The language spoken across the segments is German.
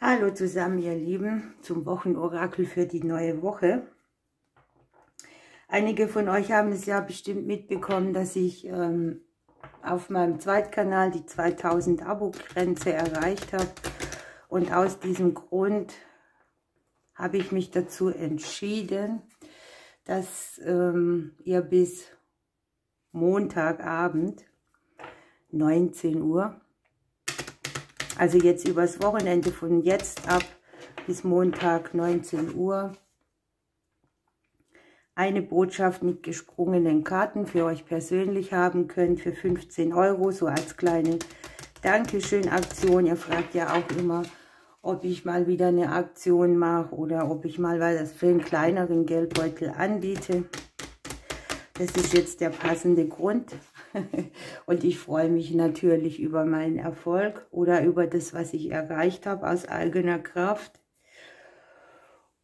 Hallo zusammen, ihr Lieben, zum Wochenorakel für die neue Woche. Einige von euch haben es ja bestimmt mitbekommen, dass ich auf meinem Zweitkanal die 2000 Abo-Grenze erreicht habe. Und aus diesem Grund habe ich mich dazu entschieden, dass ihr bis Montagabend 19 Uhr, also jetzt übers Wochenende von jetzt ab bis Montag 19 Uhr, eine Botschaft mit gesprungenen Karten für euch persönlich haben könnt für 15 €, so als kleine Dankeschön-Aktion. Ihr fragt ja auch immer, ob ich mal wieder eine Aktion mache oder ob ich mal das für einen kleineren Geldbeutel anbiete. Das ist jetzt der passende Grund. Und ich freue mich natürlich über meinen Erfolg oder über das, was ich erreicht habe aus eigener Kraft.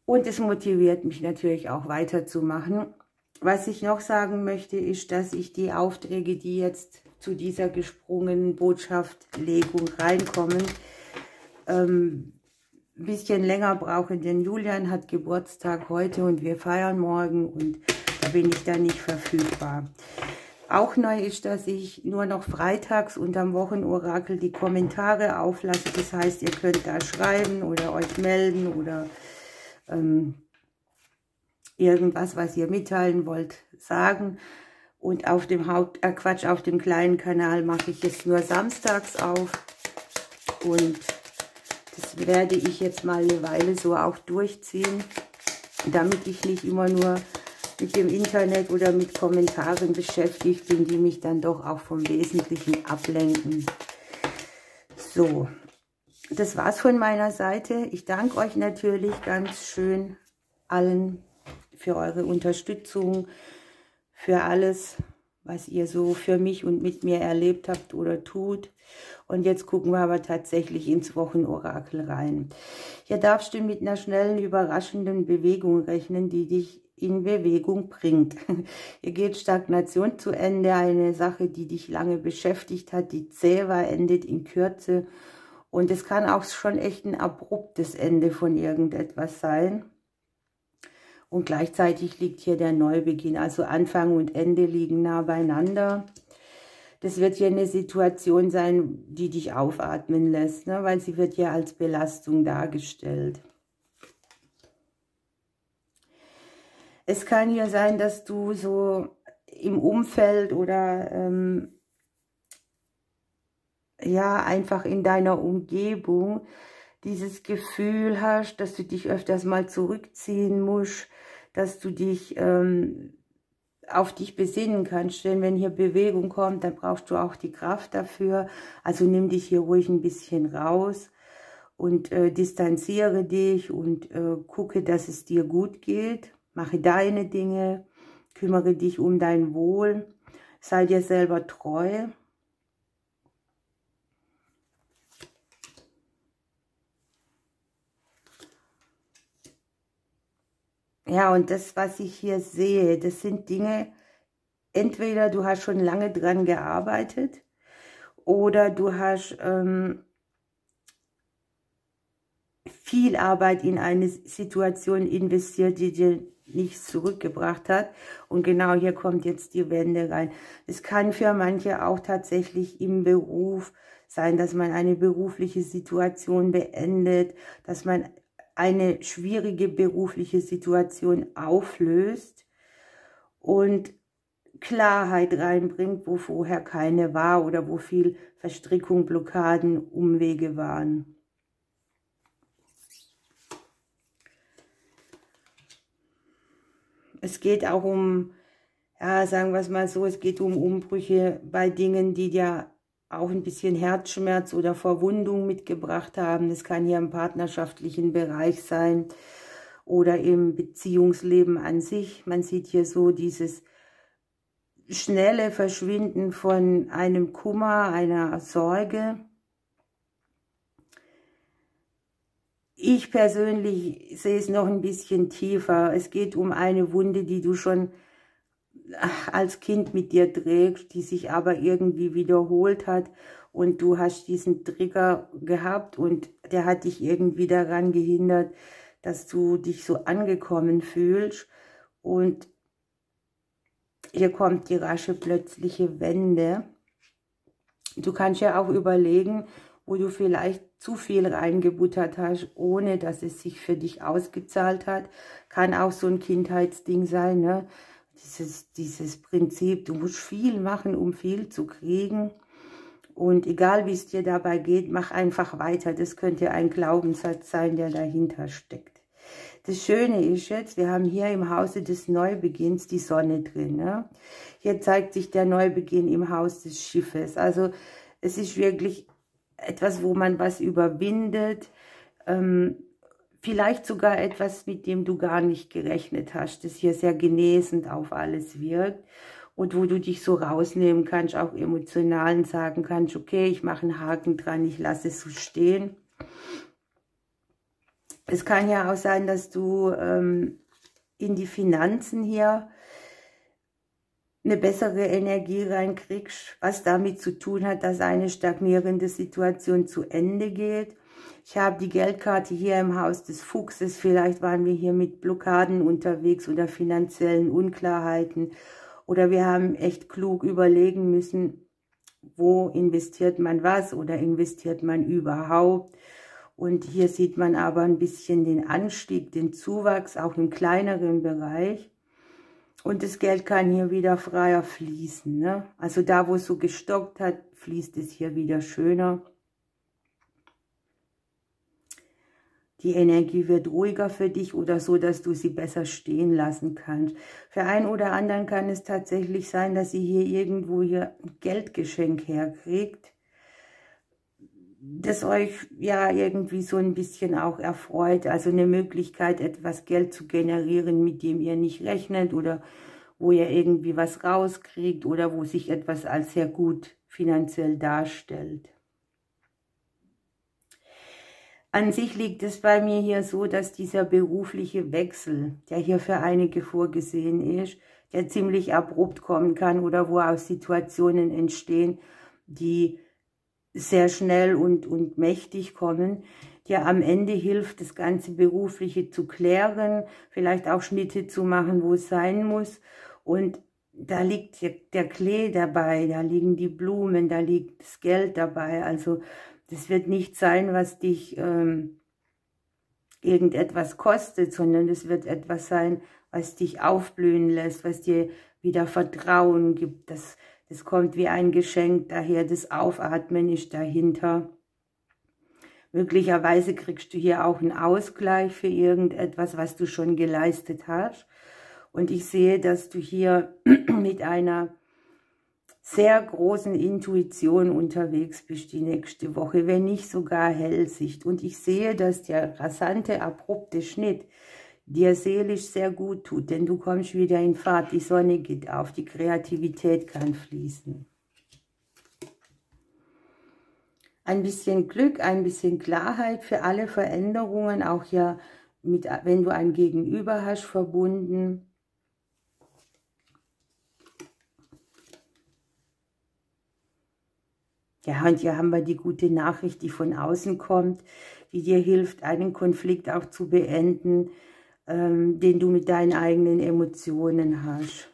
Und es motiviert mich natürlich auch weiterzumachen. Was ich noch sagen möchte, ist, dass ich die Aufträge, die jetzt zu dieser gesprungenen Botschaftlegung reinkommen, ein bisschen länger brauche, denn Julian hat Geburtstag heute und wir feiern morgen und da bin ich dann nicht verfügbar. Auch neu ist, dass ich nur noch freitags unterm Wochenorakel die Kommentare auflasse. Das heißt, ihr könnt da schreiben oder euch melden oder irgendwas, was ihr mitteilen wollt, sagen. Und auf dem auf dem kleinen Kanal mache ich es nur samstags auf. Und das werde ich jetzt mal eine Weile so auch durchziehen, damit ich nicht immer nur mit dem Internet oder mit Kommentaren beschäftigt bin, die mich dann doch auch vom Wesentlichen ablenken. So, das war's von meiner Seite. Ich danke euch natürlich ganz schön allen für eure Unterstützung, für alles, was ihr so für mich und mit mir erlebt habt oder tut. Und jetzt gucken wir aber tatsächlich ins Wochenorakel rein. Hier darfst du mit einer schnellen, überraschenden Bewegung rechnen, die dich in Bewegung bringt. Hier geht Stagnation zu Ende, eine Sache, die dich lange beschäftigt hat, die zäh war, endet in Kürze. Und es kann auch schon echt ein abruptes Ende von irgendetwas sein. Und gleichzeitig liegt hier der Neubeginn, also Anfang und Ende liegen nah beieinander. Das wird hier eine Situation sein, die dich aufatmen lässt, ne? Weil sie wird ja als Belastung dargestellt. Es kann hier sein, dass du so im Umfeld oder ja, einfach in deiner Umgebung dieses Gefühl hast, dass du dich öfters mal zurückziehen musst, dass du dich auf dich besinnen kannst. Denn wenn hier Bewegung kommt, dann brauchst du auch die Kraft dafür. Also nimm dich hier ruhig ein bisschen raus und distanziere dich und gucke, dass es dir gut geht. Mache deine Dinge, kümmere dich um dein Wohl, sei dir selber treu. Ja, und das, was ich hier sehe, das sind Dinge, entweder du hast schon lange dran gearbeitet oder du hast viel Arbeit in eine Situation investiert, die dir nichts zurückgebracht hat. Und genau hier kommt jetzt die Wende rein. Es kann für manche auch tatsächlich im Beruf sein, dass man eine berufliche Situation beendet, dass man eine schwierige berufliche Situation auflöst und Klarheit reinbringt, wo vorher keine war oder wo viel Verstrickung, Blockaden, Umwege waren. Es geht auch um, ja, sagen wir es mal so, es geht um Umbrüche bei Dingen, die dir auch ein bisschen Herzschmerz oder Verwundung mitgebracht haben. Das kann hier im partnerschaftlichen Bereich sein oder im Beziehungsleben an sich. Man sieht hier so dieses schnelle Verschwinden von einem Kummer, einer Sorge. Ich persönlich sehe es noch ein bisschen tiefer. Es geht um eine Wunde, die du schon als Kind mit dir trägst, die sich aber irgendwie wiederholt hat und du hast diesen Trigger gehabt und der hat dich irgendwie daran gehindert, dass du dich so angekommen fühlst. Und hier kommt die rasche plötzliche Wende. Du kannst ja auch überlegen, wo du vielleicht zu viel reingebuttert hast, ohne dass es sich für dich ausgezahlt hat. Kann auch so ein Kindheitsding sein, ne? Dieses Prinzip, du musst viel machen, um viel zu kriegen. Und egal, wie es dir dabei geht, mach einfach weiter. Das könnte ein Glaubenssatz sein, der dahinter steckt. Das Schöne ist jetzt, wir haben hier im Hause des Neubeginns die Sonne drin. Ne? Hier zeigt sich der Neubeginn im Haus des Schiffes. Also es ist wirklich etwas, wo man was überwindet. Vielleicht sogar etwas, mit dem du gar nicht gerechnet hast, das hier sehr genesend auf alles wirkt. Und wo du dich so rausnehmen kannst, auch emotional und sagen kannst, okay, ich mache einen Haken dran, ich lasse es so stehen. Es kann ja auch sein, dass du in die Finanzen hier eine bessere Energie reinkriegst, was damit zu tun hat, dass eine stagnierende Situation zu Ende geht. Ich habe die Geldkarte hier im Haus des Fuchses. Vielleicht waren wir hier mit Blockaden unterwegs oder finanziellen Unklarheiten. Oder wir haben echt klug überlegen müssen, wo investiert man was oder investiert man überhaupt. Und hier sieht man aber ein bisschen den Anstieg, den Zuwachs, auch im kleineren Bereich. Und das Geld kann hier wieder freier fließen. Ne? Also da, wo es so gestockt hat, fließt es hier wieder schöner. Die Energie wird ruhiger für dich oder so, dass du sie besser stehen lassen kannst. Für einen oder anderen kann es tatsächlich sein, dass sie hier irgendwo hier ein Geldgeschenk herkriegt, das euch ja irgendwie so ein bisschen auch erfreut. Also eine Möglichkeit, etwas Geld zu generieren, mit dem ihr nicht rechnet oder wo ihr irgendwie was rauskriegt oder wo sich etwas als sehr gut finanziell darstellt. An sich liegt es bei mir hier so, dass dieser berufliche Wechsel, der hier für einige vorgesehen ist, der ziemlich abrupt kommen kann oder wo auch Situationen entstehen, die sehr schnell und mächtig kommen, dir am Ende hilft, das ganze Berufliche zu klären, vielleicht auch Schnitte zu machen, wo es sein muss. Und da liegt der Klee dabei, da liegen die Blumen, da liegt das Geld dabei. Also das wird nicht sein, was dich irgendetwas kostet, sondern es wird etwas sein, was dich aufblühen lässt, was dir wieder Vertrauen gibt. Das kommt wie ein Geschenk daher, das Aufatmen ist dahinter. Möglicherweise kriegst du hier auch einen Ausgleich für irgendetwas, was du schon geleistet hast. Und ich sehe, dass du hier mit einer sehr großen Intuition unterwegs bist die nächste Woche, wenn nicht sogar Hellsicht. Und ich sehe, dass der rasante, abrupte Schnitt dir seelisch sehr gut tut, denn du kommst wieder in Fahrt, die Sonne geht auf, die Kreativität kann fließen. Ein bisschen Glück, ein bisschen Klarheit für alle Veränderungen, auch ja, wenn du ein Gegenüber hast, verbunden. Ja, und hier haben wir die gute Nachricht, die von außen kommt, die dir hilft, einen Konflikt auch zu beenden, den du mit deinen eigenen Emotionen hast.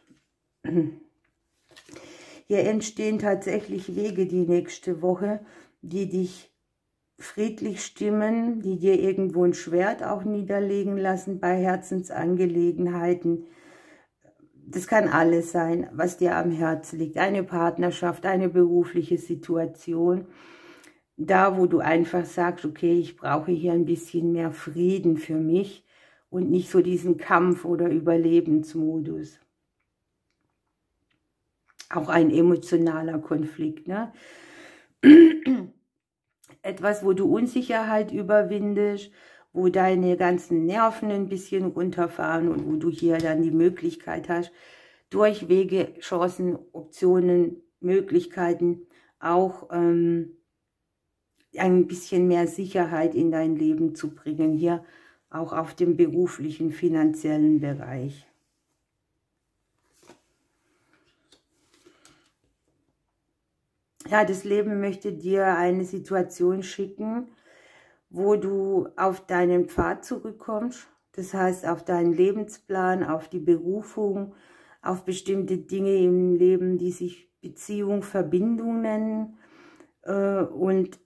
Hier entstehen tatsächlich Wege die nächste Woche, die dich friedlich stimmen, die dir irgendwo ein Schwert auch niederlegen lassen bei Herzensangelegenheiten. Das kann alles sein, was dir am Herzen liegt. Eine Partnerschaft, eine berufliche Situation. Da, wo du einfach sagst, okay, ich brauche hier ein bisschen mehr Frieden für mich und nicht so diesen Kampf- oder Überlebensmodus. Auch ein emotionaler Konflikt, ne? Etwas, wo du Unsicherheit überwindest, wo deine ganzen Nerven ein bisschen runterfahren und wo du hier dann die Möglichkeit hast, durch Wege, Chancen, Optionen, Möglichkeiten auch ein bisschen mehr Sicherheit in dein Leben zu bringen, hier auch auf dem beruflichen, finanziellen Bereich. Ja, das Leben möchte dir eine Situation schicken, wo du auf deinen Pfad zurückkommst. Das heißt, auf deinen Lebensplan, auf die Berufung, auf bestimmte Dinge im Leben, die sich Beziehung, Verbindung nennen und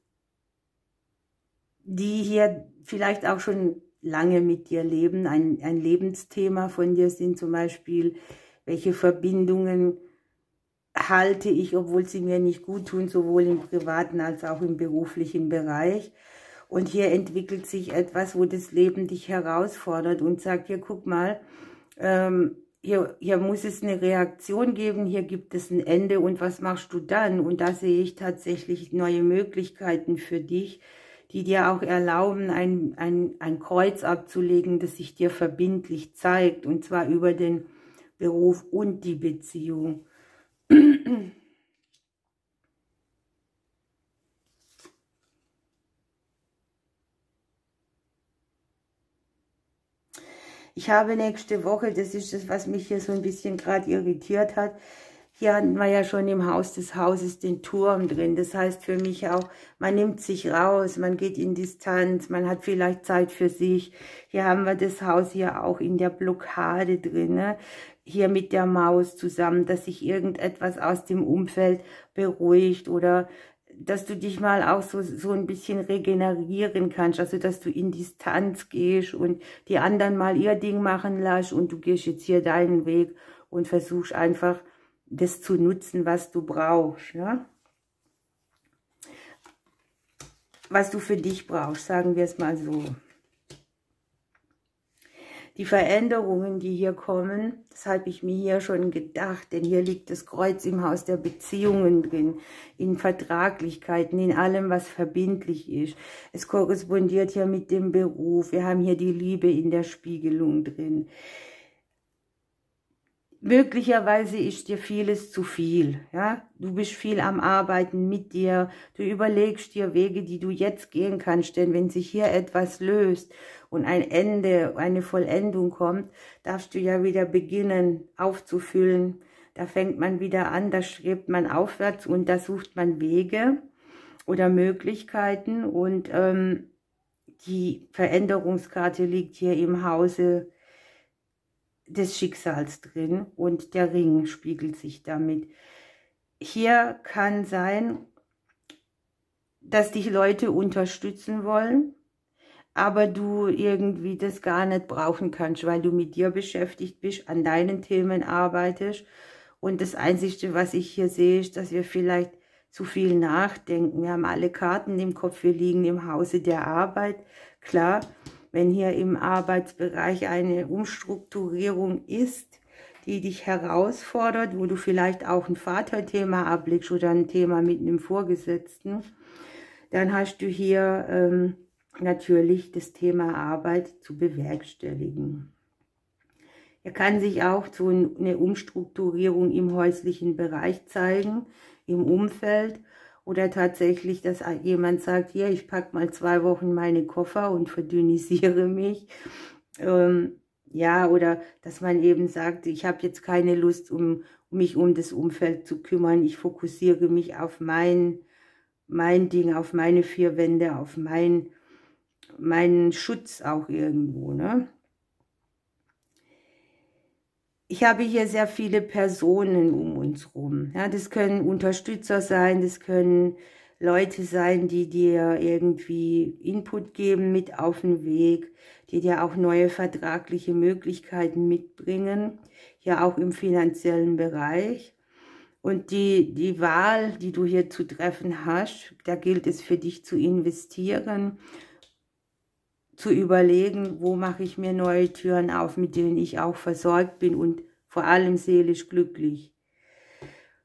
die hier vielleicht auch schon lange mit dir leben. Ein Lebensthema von dir sind zum Beispiel, welche Verbindungen halte ich, obwohl sie mir nicht gut tun, sowohl im privaten als auch im beruflichen Bereich. Und hier entwickelt sich etwas, wo das Leben dich herausfordert und sagt, hier guck mal, hier muss es eine Reaktion geben, hier gibt es ein Ende und was machst du dann? Und da sehe ich tatsächlich neue Möglichkeiten für dich, die dir auch erlauben, ein Kreuz abzulegen, das sich dir verbindlich zeigt, und zwar über den Beruf und die Beziehung. Ich habe nächste Woche, das ist das, was mich hier so ein bisschen gerade irritiert hat, hier hatten wir ja schon im Haus des Hauses den Turm drin. Das heißt für mich auch, man nimmt sich raus, man geht in Distanz, man hat vielleicht Zeit für sich. Hier haben wir das Haus hier auch in der Blockade drin, ne? Hier mit der Maus zusammen, dass sich irgendetwas aus dem Umfeld beruhigt oder dass du dich mal auch so ein bisschen regenerieren kannst, also dass du in Distanz gehst und die anderen mal ihr Ding machen lässt und du gehst jetzt hier deinen Weg und versuchst einfach das zu nutzen, was du brauchst, ja? Was du für dich brauchst, sagen wir es mal so. Die Veränderungen, die hier kommen, das habe ich mir hier schon gedacht, denn hier liegt das Kreuz im Haus der Beziehungen drin, in Vertraglichkeiten, in allem, was verbindlich ist. Es korrespondiert hier mit dem Beruf, wir haben hier die Liebe in der Spiegelung drin. Möglicherweise ist dir vieles zu viel, ja? Du bist viel am Arbeiten mit dir, du überlegst dir Wege, die du jetzt gehen kannst, denn wenn sich hier etwas löst und ein Ende, eine Vollendung kommt, darfst du ja wieder beginnen aufzufüllen. Da fängt man wieder an, da strebt man aufwärts und da sucht man Wege oder Möglichkeiten und die Veränderungskarte liegt hier im Hause des Schicksals drin und der Ring spiegelt sich damit. Hier kann sein, dass dich Leute unterstützen wollen, aber du irgendwie das gar nicht brauchen kannst, weil du mit dir beschäftigt bist, an deinen Themen arbeitest. Und das Einzige, was ich hier sehe, ist, dass wir vielleicht zu viel nachdenken. Wir haben alle Karten im Kopf, wir liegen im Hause der Arbeit. Klar, wenn hier im Arbeitsbereich eine Umstrukturierung ist, die dich herausfordert, wo du vielleicht auch ein Vaterthema ablegst oder ein Thema mit einem Vorgesetzten, dann hast du hier natürlich das Thema Arbeit zu bewerkstelligen. Hier kann sich auch so eine Umstrukturierung im häuslichen Bereich zeigen, im Umfeld. Oder tatsächlich, dass jemand sagt, hier, ich packe mal 2 Wochen meine Koffer und verdünnisiere mich. Ja, oder dass man eben sagt, ich habe jetzt keine Lust, mich um das Umfeld zu kümmern. Ich fokussiere mich auf mein Ding, auf meine 4 Wände, auf meinen Schutz auch irgendwo, ne? Ich habe hier sehr viele Personen um uns rum. Ja, das können Unterstützer sein, das können Leute sein, die dir irgendwie Input geben mit auf den Weg, die dir auch neue vertragliche Möglichkeiten mitbringen, ja auch im finanziellen Bereich. Und die Wahl, die du hier zu treffen hast, da gilt es für dich zu investieren, zu überlegen, wo mache ich mir neue Türen auf, mit denen ich auch versorgt bin und vor allem seelisch glücklich.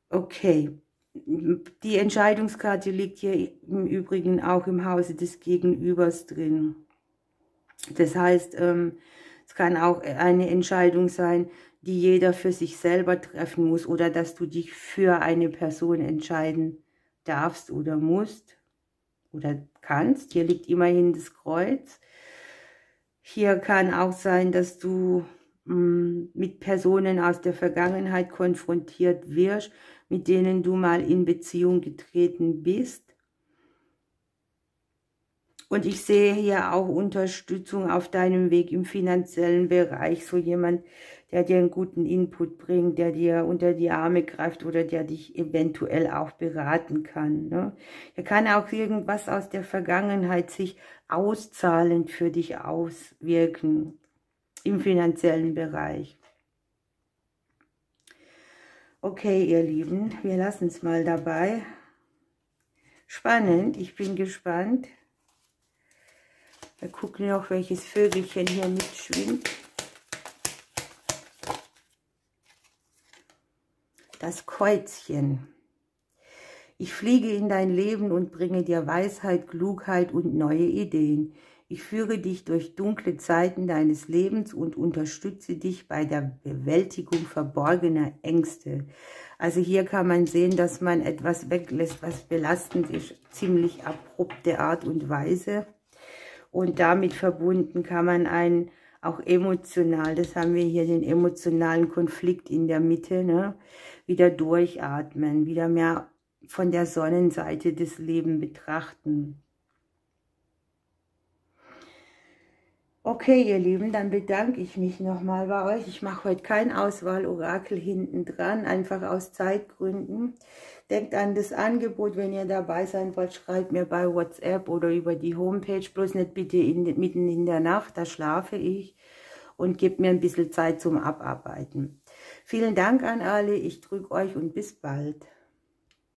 Okay, die Entscheidungskarte liegt hier im Übrigen auch im Hause des Gegenübers drin. Das heißt, es kann auch eine Entscheidung sein, die jeder für sich selber treffen muss oder dass du dich für eine Person entscheiden darfst oder musst oder kannst. Hier liegt immerhin das Kreuz. Hier kann auch sein, dass du mit Personen aus der Vergangenheit konfrontiert wirst, mit denen du mal in Beziehung getreten bist. Und ich sehe hier auch Unterstützung auf deinem Weg im finanziellen Bereich. So jemand, der dir einen guten Input bringt, der dir unter die Arme greift oder der dich eventuell auch beraten kann. Ne? Er kann auch irgendwas aus der Vergangenheit sich auszahlend für dich auswirken im finanziellen Bereich. Okay, ihr Lieben, wir lassen es mal dabei. Spannend, ich bin gespannt. Wir gucken noch, welches Vögelchen hier mitschwimmt. Das Käuzchen. Ich fliege in dein Leben und bringe dir Weisheit, Klugheit und neue Ideen. Ich führe dich durch dunkle Zeiten deines Lebens und unterstütze dich bei der Bewältigung verborgener Ängste. Also hier kann man sehen, dass man etwas weglässt, was belastend ist, ziemlich abrupte Art und Weise. Und damit verbunden kann man auch emotional, das haben wir hier, den emotionalen Konflikt in der Mitte, ne, wieder durchatmen, wieder mehr von der Sonnenseite des Lebens betrachten. Okay, ihr Lieben, dann bedanke ich mich nochmal bei euch. Ich mache heute kein Auswahl-Orakel hinten dran, einfach aus Zeitgründen. Denkt an das Angebot, wenn ihr dabei sein wollt, schreibt mir bei WhatsApp oder über die Homepage, bloß nicht bitte mitten in der Nacht, da schlafe ich, und gebt mir ein bisschen Zeit zum Abarbeiten. Vielen Dank an alle, ich drücke euch und bis bald.